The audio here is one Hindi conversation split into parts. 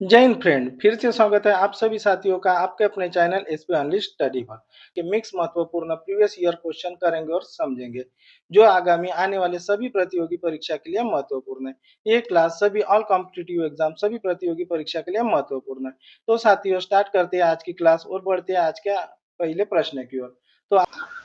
जय हिंद फ्रेंड, फिर से स्वागत है आप सभी साथियों का आपके अपने चैनल एसपी ऑनली स्टडी पर के मिक्स महत्वपूर्ण प्रीवियस ईयर क्वेश्चन करेंगे और समझेंगे जो आगामी आने वाले सभी प्रतियोगी परीक्षा के लिए महत्वपूर्ण है। ये क्लास सभी ऑल कॉम्पिटिटिव एग्जाम सभी प्रतियोगी परीक्षा के लिए महत्वपूर्ण है। तो साथियों स्टार्ट करते हैं आज की क्लास और बढ़ते हैं आज के पहले प्रश्न की ओर। तो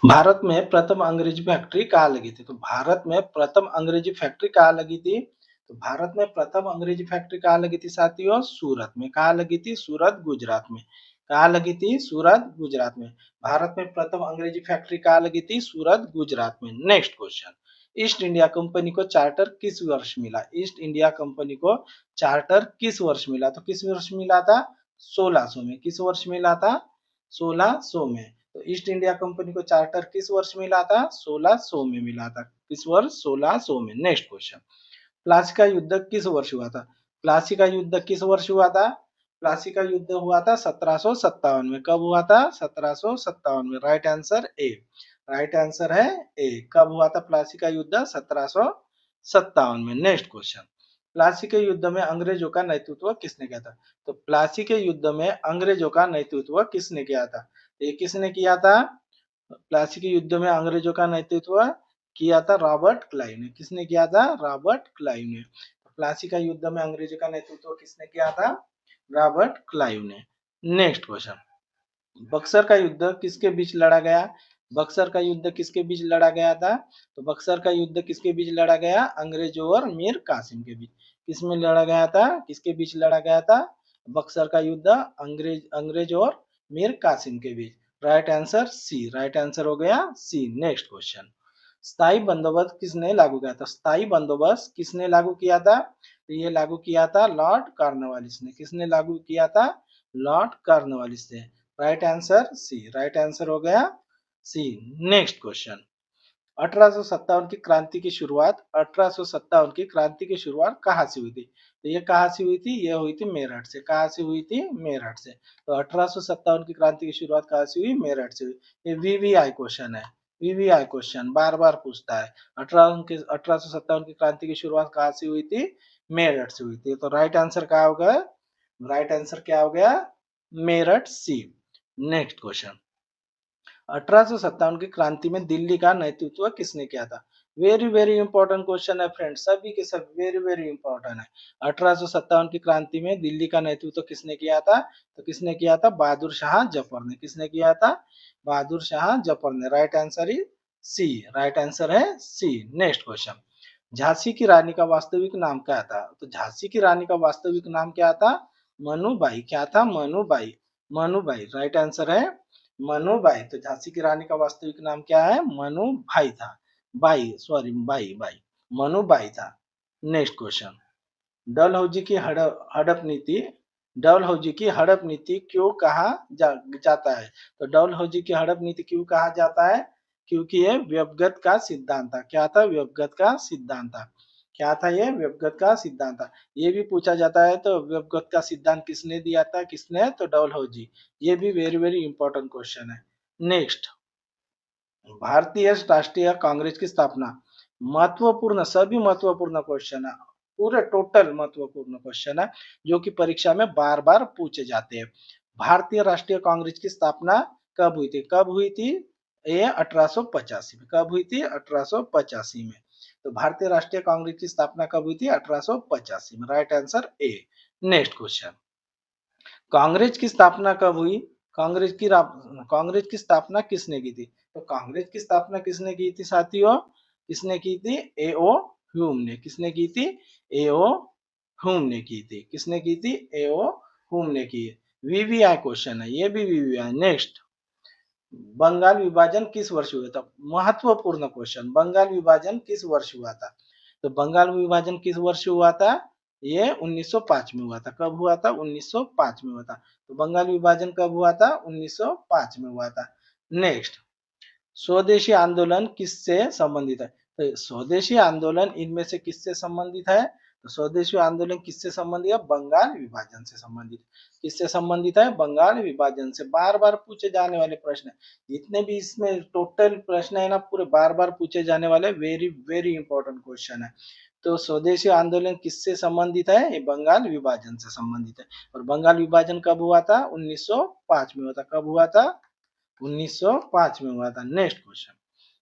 भारत में प्रथम अंग्रेजी फैक्ट्री कहाँ लगी थी? तो भारत में प्रथम अंग्रेजी फैक्ट्री कहाँ लगी थी? तो भारत में प्रथम अंग्रेजी फैक्ट्री कहाँ लगी थी साथियों? सूरत में। कहाँ लगी थी? सूरत, गुजरात में। कहाँ लगी थी? सूरत, गुजरात में। भारत में प्रथम अंग्रेजी फैक्ट्री कहाँ लगी थी? सूरत, गुजरात में। Next question, east India company को चार्टर किस वर्ष मिला? ईस्ट इंडिया कंपनी को चार्टर किस वर्ष मिला? तो किस वर्ष मिला था? 1600 में। किस वर्ष मिला था? 1600 में। तो ईस्ट इंडिया कंपनी को चार्टर किस वर्ष मिला था? 1600 में मिला था। किस वर्ष? 1600 में। नेक्स्ट क्वेश्चन, प्लासी का युद्ध किस वर्ष हुआ था? प्लासी का युद्ध किस वर्ष हुआ था? प्लासी का युद्ध हुआ था 1757 में। कब हुआ था? 1757 में। Right answer A. Right answer है ए। कब हुआ था प्लासी का युद्ध? 1757 में। नेक्स्ट क्वेश्चन, प्लासी के युद्ध में अंग्रेजों का नेतृत्व किसने किया था? तो प्लासी के युद्ध में अंग्रेजों का नेतृत्व किसने किया था? ये किसने किया था? प्लासी के युद्ध में अंग्रेजों का नेतृत्व किया था रॉबर्ट क्लाइव ने। किसने किया था? रॉबर्ट क्लाइव ने। प्लासी का युद्ध में अंग्रेजों का नेतृत्व किसने किया था? रॉबर्ट क्लाइव ने। नेक्स्ट क्वेश्चन, बक्सर का युद्ध किसके बीच लड़ा गया? बक्सर का युद्ध किसके बीच लड़ा गया था? तो बक्सर का युद्ध किसके बीच लड़ा गया? अंग्रेजों और मीर कासिम के बीच। किसमें लड़ा गया था? किसके बीच लड़ा गया था? बक्सर का युद्ध अंग्रेज और मीर कासिम के बीच। Right answer C. Right answer हो गया सी। नेक्स्ट क्वेश्चन, स्थायी बंदोबस्त किसने लागू किया था? स्थायी बंदोबस्त किसने लागू किया था? तो ये लागू किया था लॉर्ड कॉर्नवालिस ने। किसने लागू किया था? लॉर्ड कॉर्नवालिस ने। Right answer C. Right answer हो गया सी। नेक्स्ट क्वेश्चन, 1857 की क्रांति की शुरुआत 1857 की क्रांति की शुरुआत कहाँ से हुई थी? तो ये कहाँ से हुई थी? ये हुई थी मेरठ से। कहाँ से हुई थी? मेरठ से। तो 1857 की क्रांति की शुरुआत कहाँ से हुई? मेरठ से हुई। ये वीवीआई क्वेश्चन है। वीवीआई क्वेश्चन बार बार पूछता है। 1857 की क्रांति की शुरुआत कहाँ से हुई थी? मेरठ से हुई थी। तो राइट आंसर क्या होगा? राइट आंसर क्या हो गया? मेरठ सी। नेक्स्ट क्वेश्चन, 1857 की क्रांति में दिल्ली का नेतृत्व किसने किया था? वेरी वेरी इंपॉर्टेंट क्वेश्चन है फ्रेंड्स, सभी के सब वेरी वेरी इंपॉर्टेंट है। 1857 की क्रांति में दिल्ली का नेतृत्व किसने किया था? तो किसने किया था? बहादुर शाह जफर ने। किसने किया था? बहादुर शाह जफर ने। Right answer is C. Right answer है सी। नेक्स्ट क्वेश्चन, झांसी की रानी का वास्तविक नाम क्या था? तो झांसी की रानी का वास्तविक नाम क्या था? मनुबाई। क्या था? मनुबाई। मनुबाई। राइट आंसर है मनुबाई। तो झांसी की रानी का वास्तविक नाम क्या है? मनुबाई था। By, sorry, by by, Manubai था। नेक्स्ट क्वेश्चन, डलहौजी की हड़प नीति डलहौजी की हड़प नीति क्यों कहा जाता है? तो डलहौजी की हड़प नीति क्यों कहा जाता है? क्योंकि ये व्यवगत का सिद्धांत था। क्या था? व्यवगत का सिद्धांत था। क्या था ये? व्यवगत का सिद्धांत था। ये भी पूछा जाता है तो व्यवगत का सिद्धांत किसने दिया था? किसने? तो डलहौजी। ये भी वेरी वेरी इंपॉर्टेंट क्वेश्चन है। नेक्स्ट, भारतीय राष्ट्रीय कांग्रेस की स्थापना। महत्वपूर्ण, सभी महत्वपूर्ण क्वेश्चन है, पूरे टोटल महत्वपूर्ण क्वेश्चन है जो कि परीक्षा में बार बार पूछे जाते हैं। भारतीय राष्ट्रीय कांग्रेस की स्थापना कब हुई थी? कब हुई थी? ये 1885 में। कब हुई थी? 1885 में। तो भारतीय राष्ट्रीय कांग्रेस की स्थापना कब हुई थी? 1885 में। Right answer A. Next question, Congress की स्थापना कब हुई? कांग्रेस की स्थापना किसने की थी? तो कांग्रेस की स्थापना किसने की थी साथियों? किसने की थी? एओ ह्यूम ने। किसने की थी? एओ ह्यूम ने की थी। किसने की थी? एओ ह्यूम ने की। वीवीआई क्वेश्चन है, ये भी वीवीआई। नेक्स्ट, बंगाल विभाजन किस वर्ष हुआ था? महत्वपूर्ण क्वेश्चन, बंगाल विभाजन किस वर्ष हुआ था? तो बंगाल विभाजन किस वर्ष हुआ था? ये 1905 में हुआ था। कब हुआ था? 1905 में हुआ था। तो बंगाल विभाजन कब हुआ था? 1905 में हुआ था। नेक्स्ट, स्वदेशी आंदोलन किससे संबंधित है? तो स्वदेशी आंदोलन इनमें से किससे संबंधित है? तो स्वदेशी आंदोलन किससे संबंधित है? बंगाल विभाजन से संबंधित। किससे संबंधित है? बंगाल विभाजन से। बार बार पूछे जाने वाले प्रश्न, जितने भी इसमें टोटल प्रश्न है ना, पूरे बार बार पूछे जाने वाले वेरी वेरी इंपॉर्टेंट क्वेश्चन है। तो स्वदेशी आंदोलन किससे संबंधित है? ये बंगाल विभाजन से संबंधित है। और बंगाल विभाजन कब हुआ था? 1905 में हुआ था। कब हुआ था? 1905 में हुआ था। नेक्स्ट क्वेश्चन,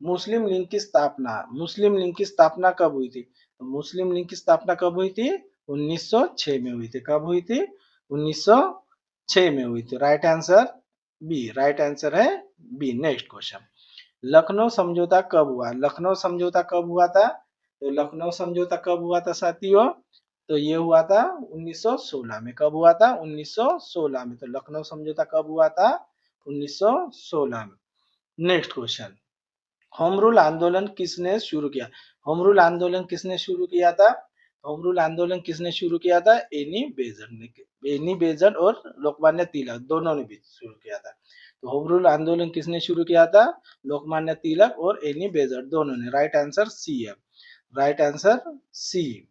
मुस्लिम लीग की स्थापना, मुस्लिम लीग की स्थापना कब हुई थी? तो मुस्लिम लीग की स्थापना कब हुई थी? 1906 में हुई थी। कब हुई थी? 1906 में हुई थी। Right answer B, right answer है बी। नेक्स्ट क्वेश्चन, लखनऊ समझौता कब हुआ? लखनऊ समझौता कब हुआ था? तो लखनऊ समझौता कब हुआ था साथियों? तो ये हुआ था 1916 में। कब हुआ था? 1916 में। तो लखनऊ समझौता कब हुआ था? 1916 में। नेक्स्ट क्वेश्चन, होम रूल आंदोलन किसने शुरू किया? होम रूल आंदोलन किसने शुरू किया था? होम रूल आंदोलन किसने शुरू किया था? एनी बेजंट ने, एनी बेजंट और लोकमान्य तिलक दोनों ने भी शुरू किया था। तो होम रूल आंदोलन किसने शुरू किया था? लोकमान्य तिलक और एनी बेजंट दोनों ने। राइट आंसर सी है, right answer C.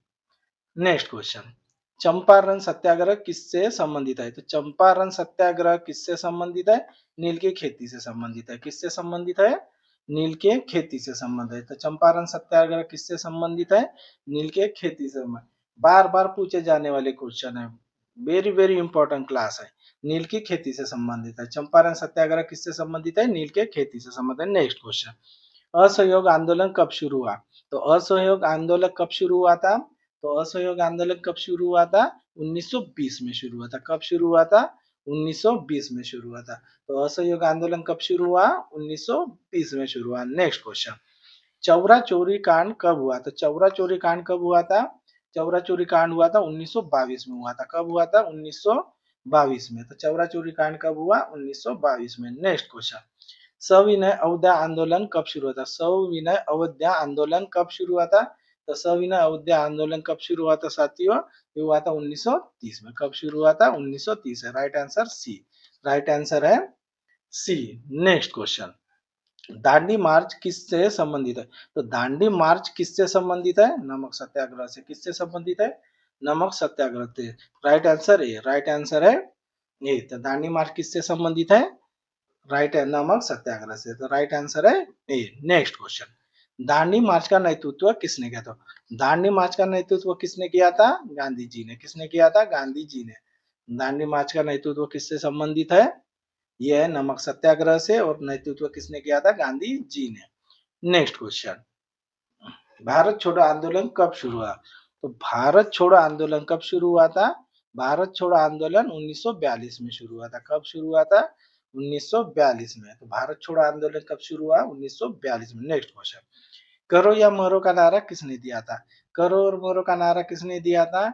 Next question, Champaran Satyagraha किससे संबंधित है? तो चंपारण सत्याग्रह किससे संबंधित है? नील की खेती से संबंधित है। किससे संबंधित है? नील के खेती से संबंधित है। तो चंपारण सत्याग्रह किससे संबंधित है? नील के खेती से। बार बार पूछे जाने वाले क्वेश्चन है, वेरी वेरी इंपॉर्टेंट क्लास है। नील की खेती से संबंधित है। चंपारण सत्याग्रह किससे संबंधित है? नील के खेती से संबंधित है। नेक्स्ट क्वेश्चन, असहयोग आंदोलन कब शुरू हुआ? तो असहयोग आंदोलन कब शुरू हुआ था? तो असहयोग आंदोलन कब शुरू हुआ था? 1920 में शुरू हुआ था। कब शुरू हुआ था? 1920 में शुरू हुआ था। तो असहयोग आंदोलन कब शुरू हुआ? 1920 में शुरू हुआ। नेक्स्ट क्वेश्चन, चौरा चोरी कांड कब हुआ? तो चौरा चोरी कांड कब हुआ था? चौरा चोरी कांड हुआ था 1922 में हुआ था। कब हुआ था? 1922 में। तो चौरा चोरी कांड कब हुआ? 1922 में। नेक्स्ट क्वेश्चन, सविनय अवध्या आंदोलन कब शुरू हुआ था? सविनय अवध्या आंदोलन कब शुरू हुआ था? तो सविनय अवध्या आंदोलन कब शुरू हुआ था साथियों? ये हुआ था 1930 में। कब शुरू हुआ था? 1930 है। Right answer C, right answer है C. Next question, Dandi march किससे संबंधित है? तो दांडी मार्च किससे संबंधित है? नमक सत्याग्रह से। किससे संबंधित है? नमक सत्याग्रह से। Right answer A, right answer है ए। तो दांडी मार्च किससे संबंधित है? राइट है, नमक सत्याग्रह से। तो राइट आंसर है ए। नेक्स्ट क्वेश्चन, दांडी मार्च का नेतृत्व किसने किया था? दांडी मार्च का नेतृत्व किसने किया था? गांधी जी ने। किसने किया था? गांधी जी ने। दांडी मार्च का नेतृत्व किससे संबंधित है? यह है नमक सत्याग्रह से। और नेतृत्व किसने किया था? गांधी जी ने। नेक्स्ट क्वेश्चन, भारत छोड़ो आंदोलन कब शुरू हुआ? तो भारत छोड़ो आंदोलन कब शुरू हुआ था? भारत छोड़ो आंदोलन 1942 में शुरू हुआ था। कब शुरू हुआ था? 1942 में। तो भारत छोड़ो आंदोलन कब शुरू हुआ? 1942 में। नेक्स्ट क्वेश्चन, करो या मरो का नारा किसने दिया था? करो और मरो का नारा किसने दिया था?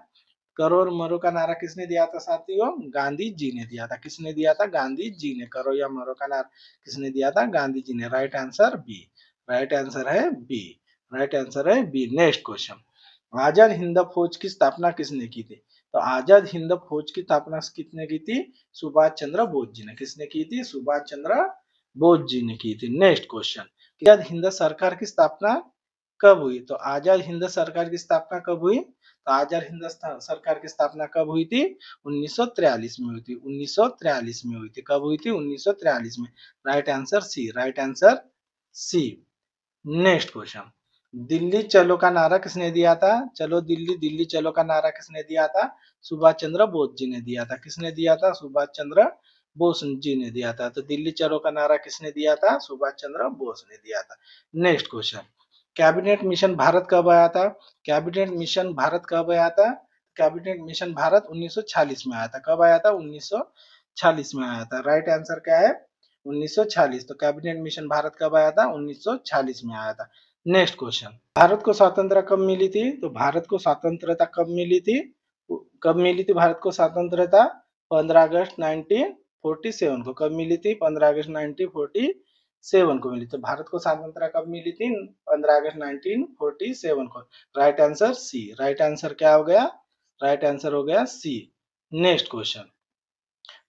करो और मरो का नारा किसने दिया था साथियों? गांधी जी ने दिया था। किसने दिया था? गांधी जी ने। करो या मरो का नारा किसने दिया था? गांधी जी ने। Right answer B, right answer है बी, राइट आंसर है B. Next question, Azad Hind Fauj की स्थापना किसने की थी? तो आजाद हिंद फौज की स्थापना किसने की थी? सुभाष चंद्र बोस जी ने। किसने की थी? सुभाष चंद्र बोस जी ने की थी। नेक्स्ट क्वेश्चन, आजाद हिंद सरकार की स्थापना कब हुई? तो आजाद हिंद सरकार की स्थापना कब हुई? तो आजाद हिंद सरकार की स्थापना कब हुई थी? 1943 में हुई थी। 1943 में हुई थी। कब हुई थी? 1943 में। Right answer C, right answer C. Next question, Delhi चलो का नारा किसने दिया था? चलो दिल्ली, दिल्ली चलो का नारा किसने दिया था? सुभाष चंद्र बोस जी ने दिया था। किसने दिया था? सुभाष चंद्र बोस जी ने दिया था। तो दिल्ली चलो का नारा किसने दिया था? सुभाष चंद्र बोस ने दिया था। Next question, cabinet mission Bharat कब आया था? कैबिनेट मिशन भारत कब आया था? कैबिनेट मिशन भारत 1946 में आया था। कब आया था? 1946 में आया था। राइट आंसर क्या है? 1946। तो कैबिनेट मिशन भारत कब आया था? 1946 में आया था। नेक्स्ट क्वेश्चन, भारत को स्वतंत्रता कब मिली थी? तो भारत को स्वतंत्रता कब मिली थी? कब मिली थी भारत को स्वतंत्रता? 15 अगस्त 1947 को। कब मिली थी? 15 अगस्त 1947 को मिली। तो भारत को स्वतंत्रता कब मिली थी? 15 अगस्त 1947 को। Right answer C, right answer क्या हो गया? राइट आंसर हो गया सी। नेक्स्ट क्वेश्चन,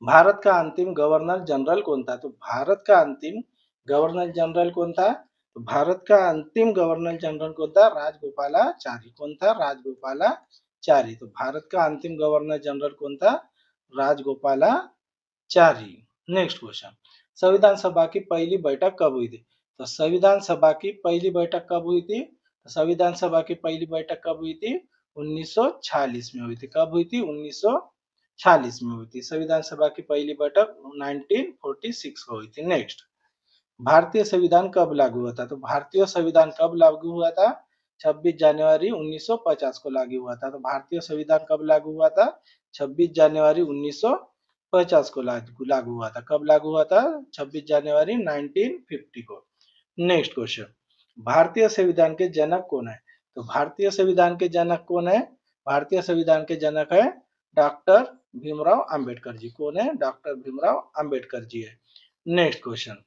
भारत का अंतिम गवर्नर जनरल कौन था? तो भारत का अंतिम गवर्नर जनरल कौन था? तो भारत का अंतिम गवर्नर जनरल कौन था? राजगोपालाचारी। कौन था? राजगोपालाचारी। तो भारत का अंतिम गवर्नर जनरल कौन था? राजगोपालाचारी। नेक्स्ट क्वेश्चन, संविधान सभा की पहली बैठक कब हुई थी? तो संविधान सभा की पहली बैठक कब हुई थी? संविधान सभा की पहली बैठक कब हुई थी? 1946 में हुई थी। कब हुई थी? 1946 में हुई थी। संविधान सभा की पहली बैठक 1946 को हुई थी। नेक्स्ट, भारतीय संविधान कब लागू हुआ था? तो भारतीय संविधान कब लागू हुआ था? 26 जनवरी 1950 को लागू हुआ था। तो भारतीय संविधान कब लागू हुआ था? 26 जनवरी 1950 को लागू हुआ था। कब लागू हुआ था? 26 जनवरी 1950 को। नेक्स्ट क्वेश्चन, भारतीय संविधान के जनक कौन है? तो भारतीय संविधान के जनक कौन है? भारतीय संविधान के जनक है डॉक्टर भीमराव अंबेडकर जी। कौन है? डॉक्टर भीमराव अंबेडकर जी है। नेक्स्ट क्वेश्चन,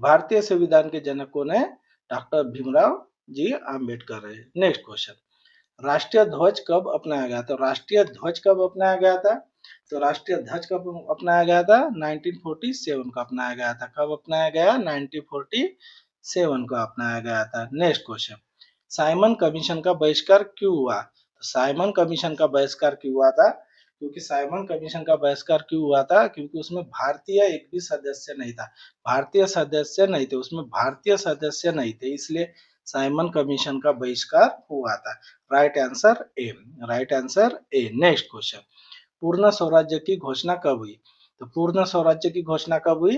भारतीय संविधान के जनक कौन है? डॉक्टर भीमराव जी अंबेडकर है। नेक्स्ट क्वेश्चन, राष्ट्रीय ध्वज कब अपनाया गया था? राष्ट्रीय ध्वज कब अपनाया गया था? तो राष्ट्रीय ध्वज कब अपनाया गया था? 1947 को अपनाया गया था। कब अपनाया गया? 1947 को अपनाया गया था। नेक्स्ट क्वेश्चन, साइमन कमीशन का बहिष्कार क्यों हुआ? तो साइमन कमीशन का बहिष्कार क्यों हुआ था? क्योंकि साइमन कमीशन का बहिष्कार क्यों हुआ था? क्योंकि उसमें भारतीय एक भी सदस्य नहीं था। भारतीय सदस्य नहीं थे, उसमें भारतीय सदस्य नहीं थे, इसलिए साइमन कमीशन का बहिष्कार हुआ था। Right answer A. Right answer A. Next question, पूर्ण स्वराज्य की घोषणा कब हुई? तो पूर्ण स्वराज्य की घोषणा कब हुई?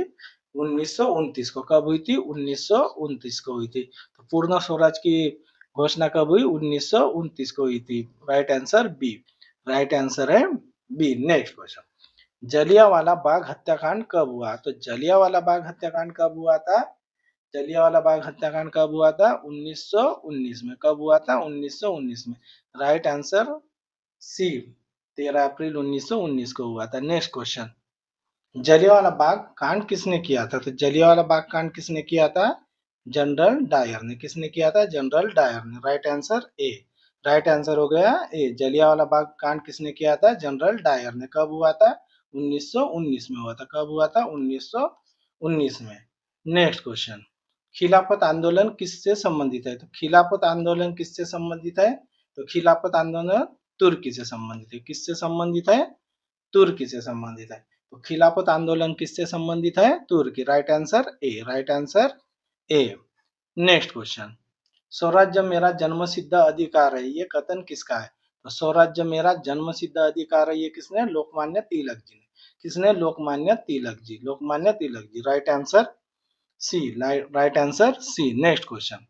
1929 को। कब हुई थी? 1929 को हुई थी। तो पूर्ण स्वराज की घोषणा कब हुई? 1929 को हुई थी। Right answer B. Right answer है B. Next question, Jallianwala Bagh हत्याकांड कब हुआ? तो जलियांवाला बाग हत्याकांड कब हुआ था? जलियांवाला बाग हत्याकांड कब हुआ था? 1919 में। कब हुआ था? 1919 में। राइट आंसर सी, 13 अप्रैल 1919 को हुआ था। नेक्स्ट क्वेश्चन, जलियांवाला बाग कांड किसने किया था? तो जलियांवाला बाग कांड किसने किया था? जनरल डायर ने। किसने किया था? जनरल डायर ने। Right answer A. Right answer हो गया ए। जलियांवाला बाग कांड किसने किया था? जनरल डायर ने। कब हुआ था? 1919 में हुआ था। कब हुआ था? 1919 में। नेक्स्ट क्वेश्चन, खिलाफत आंदोलन किससे संबंधित है? तो खिलाफत आंदोलन किससे संबंधित है? तो खिलाफत आंदोलन तुर्की से संबंधित है। किससे संबंधित है? तुर्की से संबंधित है। तो खिलाफत आंदोलन किससे संबंधित है? तुर्की। Right answer A. Right answer A. Next question, स्वराज्य मेरा जन्मसिद्ध अधिकार है, ये कथन किसका है? तो स्वराज्य मेरा जन्मसिद्ध अधिकार है, ये किसने? लोकमान्य तिलक जी ने। किसने? Lokmanya Tilak ji. Lokmanya Tilak ji. Right answer C. Right answer C. Next question,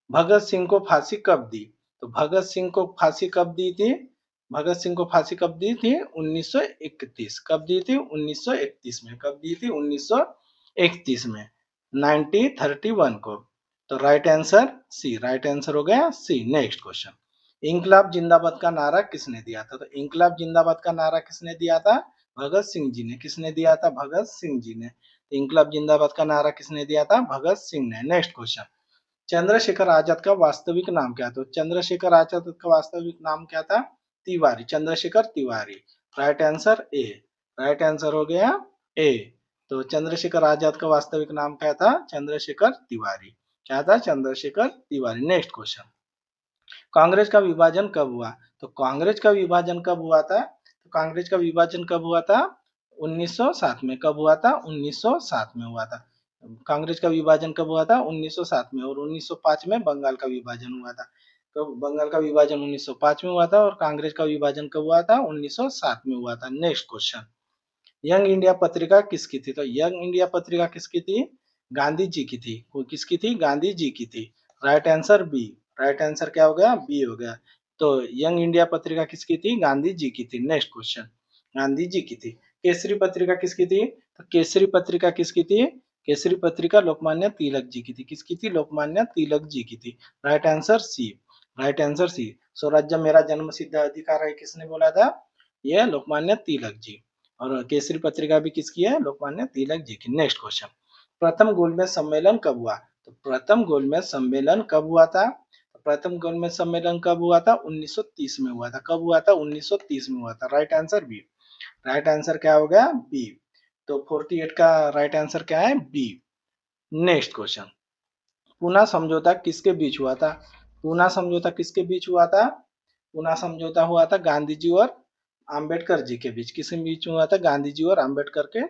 Bhagat Singh को फांसी कब दी? तो भगत सिंह को फांसी कब दी थी? भगत सिंह को फांसी कब दी थी? 1931। कब दी थी? 1931 में। कब दी थी? 1931 में, 1931 को। तो right answer C. Right answer हो गया सी। नेक्स्ट क्वेश्चन, इंकलाब जिंदाबाद का नारा किसने दिया था? तो इंकलाब जिंदाबाद का नारा किसने दिया था? भगत सिंह जी ने। किसने दिया था? भगत सिंह जी ने। इंकलाब जिंदाबाद का नारा किसने दिया था? भगत सिंह ने। नेक्स्ट क्वेश्चन, चंद्रशेखर आजाद का वास्तविक नाम क्या था? चंद्रशेखर आजाद का वास्तविक नाम क्या था? Tiwari. Chandrashekhar Tiwari. Right answer A. Right answer हो गया ए। तो चंद्रशेखर आजाद का वास्तविक नाम क्या था? चंद्रशेखर तिवारी। क्या था? चंद्रशेखर तिवारी। नेक्स्ट क्वेश्चन, कांग्रेस का विभाजन कब हुआ? तो कांग्रेस का विभाजन कब हुआ था? तो कांग्रेस का विभाजन कब हुआ था? 1907 में। कब हुआ था? 1907 में हुआ था। कांग्रेस का विभाजन कब हुआ था? 1907 में। और 1905 में बंगाल का विभाजन हुआ था। तो बंगाल का विभाजन 1905 में हुआ था और कांग्रेस का विभाजन कब हुआ था? 1907 में हुआ था। नेक्स्ट क्वेश्चन, यंग इंडिया पत्रिका किसकी थी? तो यंग इंडिया पत्रिका किसकी थी? गांधी जी की थी। वो किसकी थी? गांधी जी की थी। Right answer B. Right answer क्या हो गया? बी हो गया। तो यंग इंडिया पत्रिका किसकी थी? गांधी जी की थी। नेक्स्ट क्वेश्चन, गांधी जी की थी। केसरी पत्रिका किसकी थी? तो केसरी पत्रिका किसकी थी? केसरी पत्रिका लोकमान्य तिलक जी की थी। किसकी थी? लोकमान्य तिलक जी की थी। Right answer C. Right answer C. स्वराज्य मेरा जन्मसिद्ध अधिकार है, किसने बोला था? यह लोकमान्य तिलक जी। और केसरी पत्रिका भी किसकी है? लोकमान्य तिलक जी की। नेक्स्ट क्वेश्चन, प्रथम गोलमेज सम्मेलन कब हुआ? तो प्रथम गोलमेज सम्मेलन कब हुआ था? तो प्रथम गोलमेज सम्मेलन कब हुआ था? 1930 में हुआ था। कब हुआ था? 1930 में हुआ था। Right answer B. Right answer क्या हो गया? बी। तो 48 का राइट आंसर क्या है? बी। नेक्स्ट क्वेश्चन, पूना समझौता किसके बीच हुआ था? पूना समझौता किसके बीच हुआ था? पूना समझौता हुआ था गांधी जी और आम्बेडकर जी के बीच। किसके बीच में हुआ था? गांधी जी और आम्बेडकर के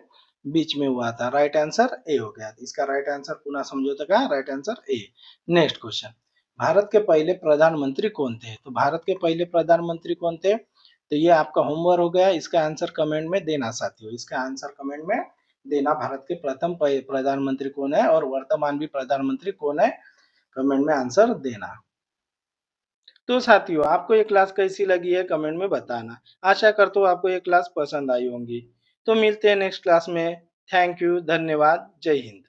बीच में हुआ था। राइट आंसर ए हो गया। इसका राइट आंसर पूना समझौता का right answer A. Next question, Bharat के पहले प्रधानमंत्री कौन थे? तो भारत के पहले प्रधानमंत्री कौन थे? तो ये आपका होमवर्क हो गया, इसका आंसर कमेंट में देना साथियों, इसका आंसर कमेंट में देना। भारत के प्रथम प्रधानमंत्री कौन है और वर्तमान भी प्रधानमंत्री कौन है? कमेंट में आंसर देना। तो साथियों, आपको ये क्लास कैसी लगी है कमेंट में बताना। आशा करता हूँ आपको ये क्लास पसंद आई होंगी। तो मिलते हैं नेक्स्ट क्लास में। थैंक यू, धन्यवाद, जय हिंद।